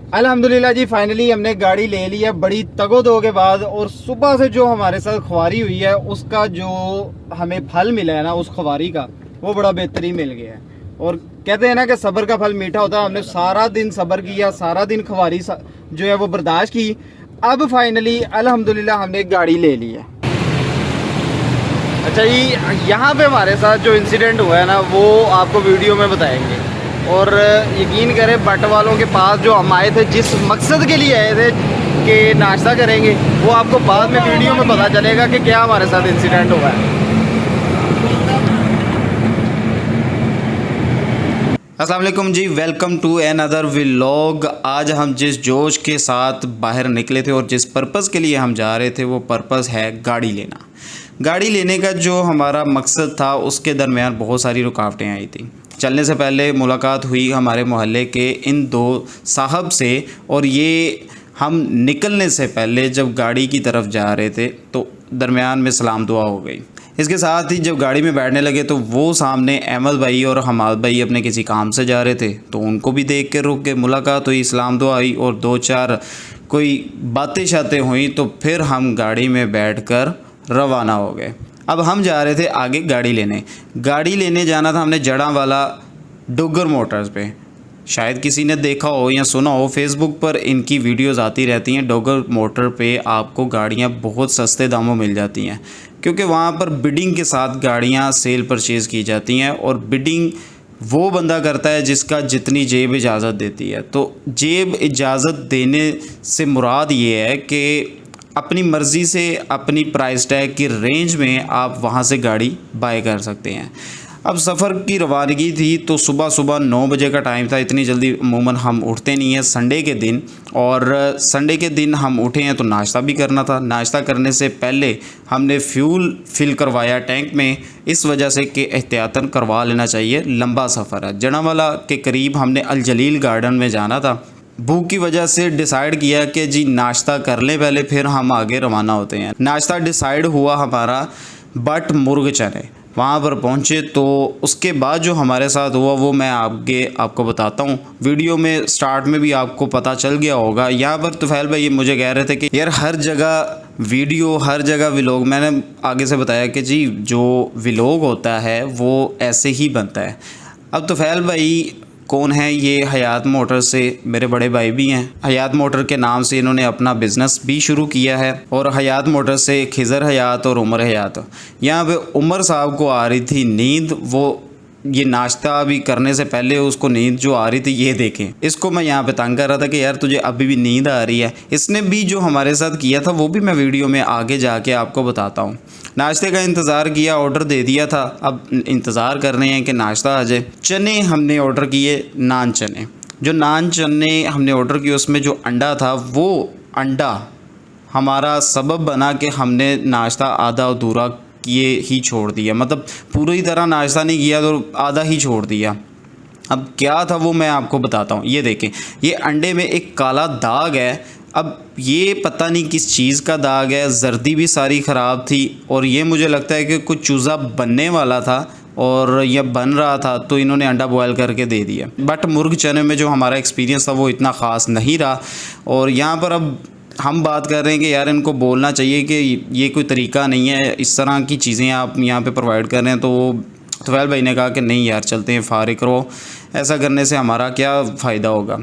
अल्हम्दुलिल्लाह जी, फाइनली हमने गाड़ी ले ली है बड़ी तगोदो के बाद। और सुबह से जो हमारे साथ ख्वारी हुई है उसका जो हमें फल मिला है ना, उस ख्वारी का, वो बड़ा बेहतरीन मिल गया है। और कहते हैं ना कि सब्र का फल मीठा होता है। हमने सारा दिन सब्र किया, सारा दिन ख्वारी जो है वो बर्दाश्त की। अब फाइनली अल्हम्दुलिल्लाह हमने गाड़ी ले ली है। अच्छा जी, यहाँ पे हमारे साथ जो इंसिडेंट हुआ है ना, वो आपको वीडियो में बताएंगे। और यकीन करें, बट वालों के पास जो हम आए थे, जिस मकसद के लिए आए थे कि नाश्ता करेंगे, वो आपको बाद में वीडियो में पता चलेगा कि क्या हमारे साथ इंसिडेंट हुआ है। अस्सलाम वालेकुम जी, welcome to another vlog. आज हम जिस जोश के साथ बाहर निकले थे और जिस पर्पज़ के लिए हम जा रहे थे, वो पर्पज़ है गाड़ी लेना। गाड़ी लेने का जो हमारा मकसद था, उसके दरमियान बहुत सारी रुकावटें आई थी। चलने से पहले मुलाकात हुई हमारे मोहल्ले के इन दो साहब से, और ये हम निकलने से पहले जब गाड़ी की तरफ जा रहे थे तो दरमियान में सलाम दुआ हो गई। इसके साथ ही जब गाड़ी में बैठने लगे तो वो सामने अहमद भाई और हमाद भाई अपने किसी काम से जा रहे थे, तो उनको भी देख के रुक के मुलाकात हुई, सलाम दुआ हुई और दो चार कोई बातें शातें हुई। तो फिर हम गाड़ी में बैठकर रवाना हो गए। अब हम जा रहे थे आगे गाड़ी लेने जाना था हमने जड़ांवाला डोगर मोटर्स पे। शायद किसी ने देखा हो या सुना हो, फेसबुक पर इनकी वीडियोस आती रहती हैं। डोगर मोटर पे आपको गाड़ियां बहुत सस्ते दामों मिल जाती हैं, क्योंकि वहाँ पर बिडिंग के साथ गाड़ियां सेल परचेज़ की जाती हैं। और बिडिंग वो बंदा करता है जिसका जितनी जेब इजाज़त देती है। तो जेब इजाज़त देने से मुराद ये है कि अपनी मर्ज़ी से अपनी प्राइस टैग की रेंज में आप वहाँ से गाड़ी बाय कर सकते हैं। अब सफ़र की रवानगी थी तो सुबह सुबह 9 बजे का टाइम था। इतनी जल्दी अमूमन हम उठते नहीं हैं संडे के दिन, और संडे के दिन हम उठे हैं तो नाश्ता भी करना था। नाश्ता करने से पहले हमने फ्यूल फिल करवाया टैंक में, इस वजह से कि एहतियातन करवा लेना चाहिए, लंबा सफ़र है। जड़ांवाला के करीब हमने अल जलील गार्डन में जाना था। भूख की वजह से डिसाइड किया कि जी नाश्ता कर लें पहले, फिर हम आगे रवाना होते हैं। नाश्ता डिसाइड हुआ हमारा बट मुर्ग चने। वहाँ पर पहुँचे तो उसके बाद जो हमारे साथ हुआ वो मैं आपको बताता हूँ। वीडियो में स्टार्ट में भी आपको पता चल गया होगा। यहाँ पर तुफैल भाई ये मुझे कह रहे थे कि यार हर जगह वीडियो, हर जगह व्लॉग। मैंने आगे से बताया कि जी जो व्लॉग होता है वो ऐसे ही बनता है। अब तुफैल भाई कौन है? ये हयात मोटर से मेरे बड़े भाई भी हैं। हयात मोटर के नाम से इन्होंने अपना बिज़नेस भी शुरू किया है। और हयात मोटर से खिज़र हयात और उमर हयात। यहाँ पे उमर साहब को आ रही थी नींद, वो ये नाश्ता भी करने से पहले उसको नींद जो आ रही थी, ये देखें। इसको मैं यहाँ पे तंग कर रहा था कि यार तुझे अभी भी नींद आ रही है। इसने भी जो हमारे साथ किया था वो भी मैं वीडियो में आगे जाके आपको बताता हूँ। नाश्ते का इंतज़ार किया, ऑर्डर दे दिया था। अब इंतज़ार कर रहे हैं कि नाश्ता आ जाए। चने हमने ऑर्डर किए, नान चने। जो नान चने हमने ऑर्डर किए उसमें जो अंडा था, वो अंडा हमारा सबब बना कि हमने नाश्ता आधा अधूरा किए ही छोड़ दिया। मतलब पूरी तरह नाश्ता नहीं किया तो आधा ही छोड़ दिया। अब क्या था वो मैं आपको बताता हूँ। ये देखें, ये अंडे में एक काला दाग है। अब ये पता नहीं किस चीज़ का दाग है, जर्दी भी सारी ख़राब थी। और ये मुझे लगता है कि कुछ चूज़ा बनने वाला था और यह बन रहा था, तो इन्होंने अंडा बॉयल करके दे दिया। बट मुर्ग चने में जो हमारा एक्सपीरियंस था वो इतना ख़ास नहीं रहा। और यहाँ पर अब हम बात कर रहे हैं कि यार इनको बोलना चाहिए कि ये कोई तरीका नहीं है, इस तरह की चीज़ें आप यहाँ पे प्रोवाइड कर रहे हैं। तो तुफैल भाई ने कहा कि नहीं यार चलते हैं, फारिग रहो, ऐसा करने से हमारा क्या फ़ायदा होगा।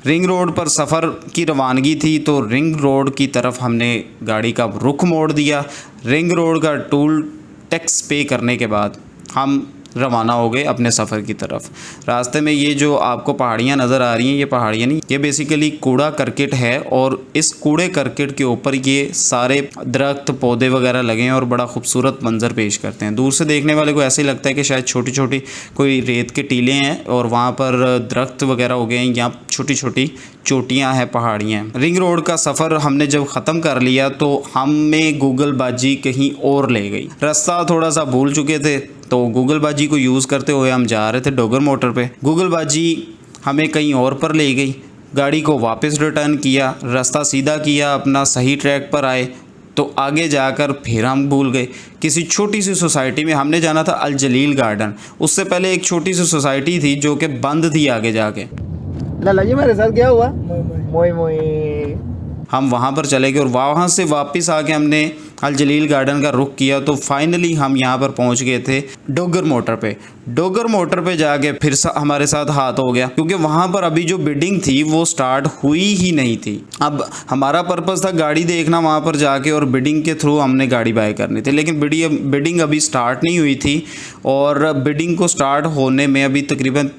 रिंग रोड पर सफ़र की रवानगी थी, तो रिंग रोड की तरफ हमने गाड़ी का रुख मोड़ दिया। रिंग रोड का टोल टैक्स पे करने के बाद हम रवाना हो गए अपने सफ़र की तरफ। रास्ते में ये जो आपको पहाड़ियाँ नज़र आ रही हैं, ये पहाड़ियाँ नहीं, ये बेसिकली कूड़ा करकट है। और इस कूड़े करकट के ऊपर ये सारे दरख्त पौधे वगैरह लगे हैं और बड़ा खूबसूरत मंजर पेश करते हैं। दूर से देखने वाले को ऐसे ही लगता है कि शायद छोटी छोटी कोई रेत के टीले हैं और वहाँ पर दरख्त वगैरह हो गए हैं, या छोटी छोटी चोटियाँ हैं, पहाड़ियाँ हैं। रिंग रोड का सफ़र हमने जब ख़त्म कर लिया तो हमें गूगल बाजी कहीं और ले गई। रास्ता थोड़ा सा भूल चुके थे, तो गूगल बाजी को यूज़ करते हुए हम जा रहे थे डोगर मोटर पे। गूगल बाजी हमें कहीं और पर ले गई। गाड़ी को वापस रिटर्न किया, रास्ता सीधा किया, अपना सही ट्रैक पर आए। तो आगे जाकर फिर हम भूल गए। किसी छोटी सी सोसाइटी में हमने जाना था अल जलील गार्डन। उससे पहले एक छोटी सी सोसाइटी थी जो कि बंद थी आगे जाके। लाला जी मेरे साथ क्या हुआ? मोए मोए। हम वहाँ पर चले गए और वहाँ से वापस आके हमने अल जलील गार्डन का रुख किया। तो फाइनली हम यहाँ पर पहुँच गए थे डोगर मोटर पे। डोगर मोटर पे जाके फिर हमारे साथ हाथ हो गया, क्योंकि वहाँ पर अभी जो बिडिंग थी वो स्टार्ट हुई ही नहीं थी। अब हमारा पर्पज़ था गाड़ी देखना वहाँ पर जाके, और बिडिंग के थ्रू हमने गाड़ी बाय करनी थी, लेकिन बिडिंग अभी स्टार्ट नहीं हुई थी। और बिडिंग को स्टार्ट होने में अभी तकरीबन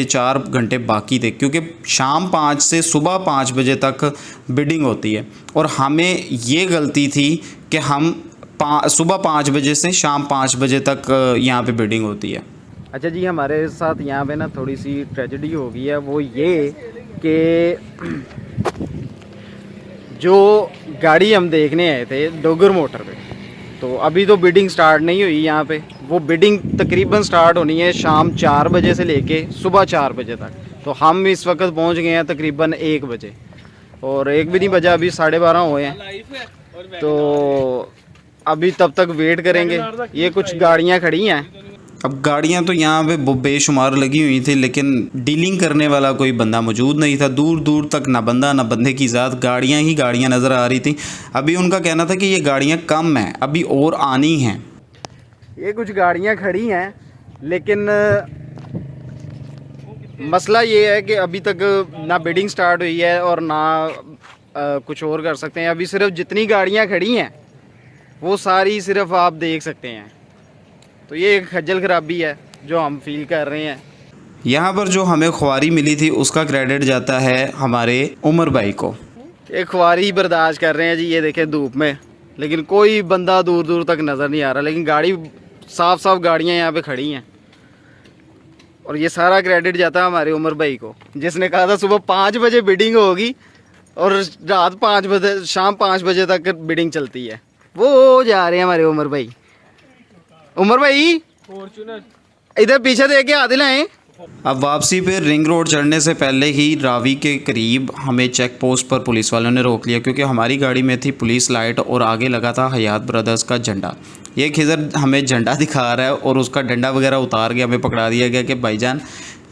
4 घंटे बाकी थे, क्योंकि शाम 5 से सुबह 5 बजे तक बिडिंग होती है। और हमें ये गलती थी कि हम सुबह 5 बजे से शाम 5 बजे तक यहाँ पे बिडिंग होती है। अच्छा जी, हमारे साथ यहाँ पे ना थोड़ी सी ट्रेजेडी हो गई है। वो ये कि जो गाड़ी हम देखने आए थे डोगर मोटर पे, तो अभी तो बिडिंग स्टार्ट नहीं हुई यहाँ पे। वो बिडिंग तकरीबन स्टार्ट होनी है शाम 4 बजे से लेके सुबह 4 बजे तक। तो हम इस वक्त पहुँच गए हैं तकरीबन 1 बजे, और 1 भी नहीं बजा, अभी 12:30 हुए हैं। तो अभी तब तक वेट करेंगे। ये कुछ गाड़ियाँ खड़ी हैं। अब गाड़ियाँ तो यहाँ पे बेशुमार लगी हुई थी, लेकिन डीलिंग करने वाला कोई बंदा मौजूद नहीं था। दूर दूर तक ना बंदा ना बंदे की ज़ात, गाड़ियाँ ही गाड़ियाँ नज़र आ रही थी। अभी उनका कहना था कि ये गाड़ियाँ कम हैं, अभी और आनी हैं। ये कुछ गाड़ियाँ खड़ी हैं, लेकिन मसला ये है कि अभी तक ना बिडिंग स्टार्ट हुई है और ना कुछ और कर सकते हैं। अभी सिर्फ जितनी गाड़ियाँ खड़ी हैं वो सारी सिर्फ आप देख सकते हैं। तो ये एक खज्जल खराबी है जो हम फील कर रहे हैं। यहाँ पर जो हमें ख्वारी मिली थी उसका क्रेडिट जाता है हमारे उमर भाई को। एक ख्वारी बर्दाश्त कर रहे हैं जी, ये देखें धूप में, लेकिन कोई बंदा दूर दूर तक नज़र नहीं आ रहा। लेकिन गाड़ी साफ साफ गाड़ियाँ यहाँ पे खड़ी हैं, और ये सारा क्रेडिट जाता है हमारे उमर भाई को, जिसने कहा था सुबह 5 बजे बिडिंग होगी और रात 5 बजे शाम 5 बजे तक बिडिंग चलती है। वो जा रहे हैं हमारे उमर भाई। उमर भाई इधर पीछे देख के आते लाएं। अब वापसी पे रिंग रोड चढ़ने से पहले ही रावी के करीब हमें चेक पोस्ट पर पुलिस वालों ने रोक लिया, क्योंकि हमारी गाड़ी में थी पुलिस लाइट और आगे लगा था हयात ब्रदर्स का झंडा। ये खिजर हमें झंडा दिखा रहा है और उसका डंडा वगैरह उतार के हमें पकड़ा दिया गया कि भाईजान,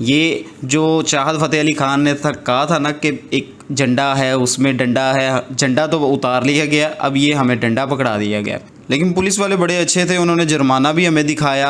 ये जो चाहत फ़तेह अली ख़ान ने कहा था ना कि एक झंडा है उसमें डंडा है, झंडा तो उतार लिया गया, अब ये हमें डंडा पकड़ा दिया गया। लेकिन पुलिस वाले बड़े अच्छे थे, उन्होंने जुर्माना भी हमें दिखाया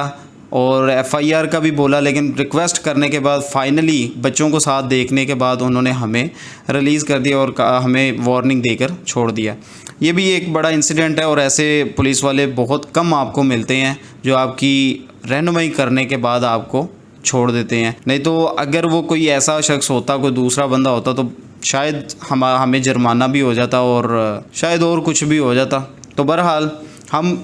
और FIR का भी बोला, लेकिन रिक्वेस्ट करने के बाद फाइनली बच्चों को साथ देखने के बाद उन्होंने हमें रिलीज़ कर दिया और हमें वार्निंग देकर छोड़ दिया। ये भी एक बड़ा इंसिडेंट है, और ऐसे पुलिस वाले बहुत कम आपको मिलते हैं जो आपकी रहनुमाई करने के बाद आपको छोड़ देते हैं। नहीं तो अगर वो कोई ऐसा शख्स होता, कोई दूसरा बंदा होता, तो शायद हमें जुर्माना भी हो जाता और शायद और कुछ भी हो जाता। तो बहरहाल हम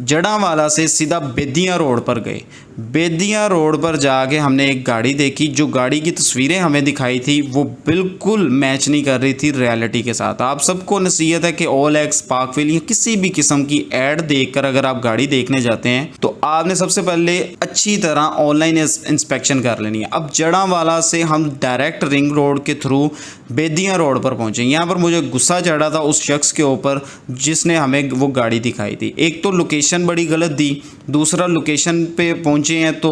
जड़ांवाला से सीधा बेदियाँ रोड पर गए। बेदियाँ रोड पर जाके हमने एक गाड़ी देखी, जो गाड़ी की तस्वीरें हमें दिखाई थी वो बिल्कुल मैच नहीं कर रही थी रियलिटी के साथ। आप सबको नसीहत है कि OLX, पार्कविल या किसी भी किस्म की ऐड देखकर अगर आप गाड़ी देखने जाते हैं तो आपने सबसे पहले अच्छी तरह ऑनलाइन इंस्पेक्शन कर लेनी है। अब जड़ांवाला से हम डायरेक्ट रिंग रोड के थ्रू बेदियाँ रोड पर पहुँचे। यहाँ पर मुझे गुस्सा चढ़ा था उस शख्स के ऊपर जिसने हमें वो गाड़ी दिखाई थी। एक तो लोकेशन बड़ी गलत दी, दूसरा लोकेशन पे पहुँचे हैं तो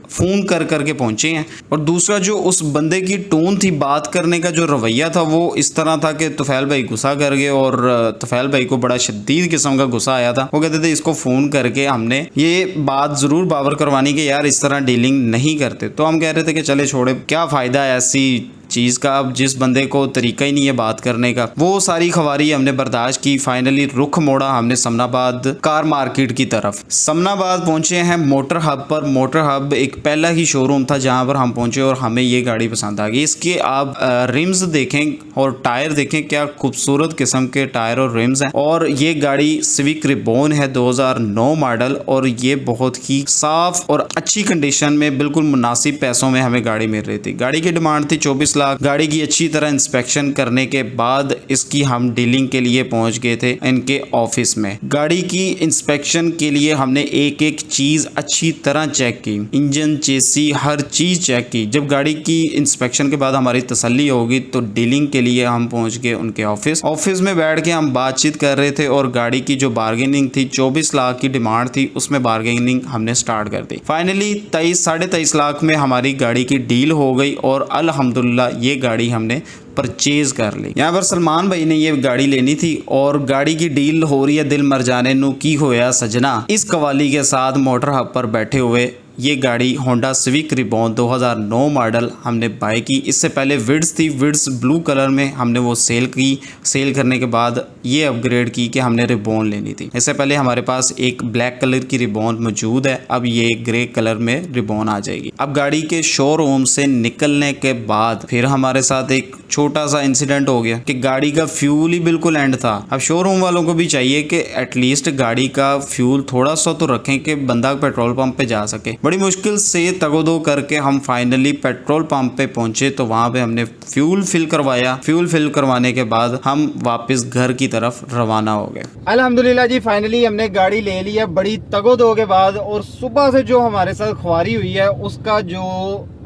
फ़ोन कर करके पहुँचे हैं, और दूसरा जो उस बंदे की टोन थी बात करने का, जो रवैया था वो इस तरह था कि तुफैल भाई गुस्सा कर गए, और तुफैल भाई को बड़ा शदीद किस्म का गुस्सा आया था। वो कहते थे इसको फ़ोन करके हमने ये बात ज़रूर बावर करवानी कि यार इस तरह डीलिंग नहीं करते। तो हम कह रहे थे कि चले छोड़े, क्या फ़ायदा है ऐसी चीज़ का, अब जिस बंदे को तरीका ही नहीं है बात करने का। वो सारी खवारी हमने बर्दाश्त की। फाइनली रुख मोड़ा हमने समनाबाद कार मार्केट की तरफ। समनाबाद पहुंचे हैं मोटर हब पर। मोटर हब एक पहला ही शोरूम था जहां पर हम पहुंचे और हमें ये गाड़ी पसंद आ गई। इसके आप रिम्स देखें और टायर देखें, क्या खूबसूरत किस्म के टायर और रिम्स हैं। और ये गाड़ी सिविक रिबॉन है 2009 मॉडल, और ये बहुत ही साफ और अच्छी कंडीशन में बिल्कुल मुनासिब पैसों में हमें गाड़ी मिल रही थी। गाड़ी की डिमांड थी 24 लाख। गाड़ी की अच्छी तरह इंस्पेक्शन करने के बाद इसकी हम डीलिंग के लिए पहुंच गए थे इनके ऑफिस में। गाड़ी की इंस्पेक्शन के लिए हमने एक एक चीज़ अच्छी तरह चेक की, इंजन, चेसी, हर चीज़ चेक की। जब गाड़ी की इंस्पेक्शन के बाद हमारी तसल्ली होगी तो डीलिंग के लिए हम पहुंच गए उनके ऑफिस में बैठ के हम बातचीत कर रहे थे, और गाड़ी की जो बार्गेनिंग थी 24 लाख की डिमांड थी, उसमें बार्गेनिंग हमने स्टार्ट कर दी। फाइनली 23 साढ़े 23 लाख में हमारी गाड़ी की डील हो गई, और अल्हम्दुलिल्लाह ये गाड़ी हमने परचेज कर ली। यहाँ पर सलमान भाई ने ये गाड़ी लेनी थी और गाड़ी की डील हो रही है दिल मर जाने नू की होया सजना, इस कवाली के साथ मोटर हब पर बैठे हुए ये गाड़ी होंडा सिविक रिबॉन 2009 मॉडल हमने बाय की। इससे पहले विड्स थी, विड्स ब्लू कलर में हमने वो सेल की। सेल करने के बाद ये अपग्रेड की कि हमने रिबॉन लेनी थी। इससे पहले हमारे पास एक ब्लैक कलर की रिबॉन मौजूद है, अब ये ग्रे कलर में रिबॉन आ जाएगी। अब गाड़ी के शोरूम से निकलने के बाद फिर हमारे साथ एक छोटा सा इंसिडेंट हो गया कि गाड़ी का फ्यूल ही बिल्कुल एंड था। अब शोरूम वालों को भी चाहिए कि एटलीस्ट गाड़ी का फ्यूल थोड़ा सा तो रखें कि बंदा पेट्रोल पंप पे जा सके। बड़ी मुश्किल से तगोदो करके हम फाइनली पेट्रोल पंप पे पहुंचे, तो वहां पे हमने फ्यूल फिल करवाया। फ्यूल फिल करवाने के बाद हम वापस घर की तरफ रवाना हो गए। अल्हम्दुलिल्लाह जी, फाइनली हमने गाड़ी ले ली है बड़ी तगोदो के बाद। और सुबह से जो हमारे साथ ख्वारी हुई है उसका जो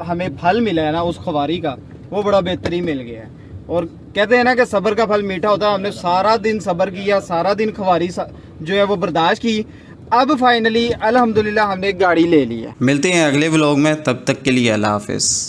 हमें फल मिला है ना, उस ख्वारी का, वो बड़ा बेहतरीन मिल गया है। और कहते हैं ना कि सब्र का फल मीठा होता है। हमने सारा दिन सब्र किया, सारा दिन ख्वारी जो है वो बर्दाश्त की। अब फाइनली अल्हम्दुलिल्लाह हमने गाड़ी ले ली है। मिलते हैं अगले व्लॉग में, तब तक के लिए अल्लाह हाफिज।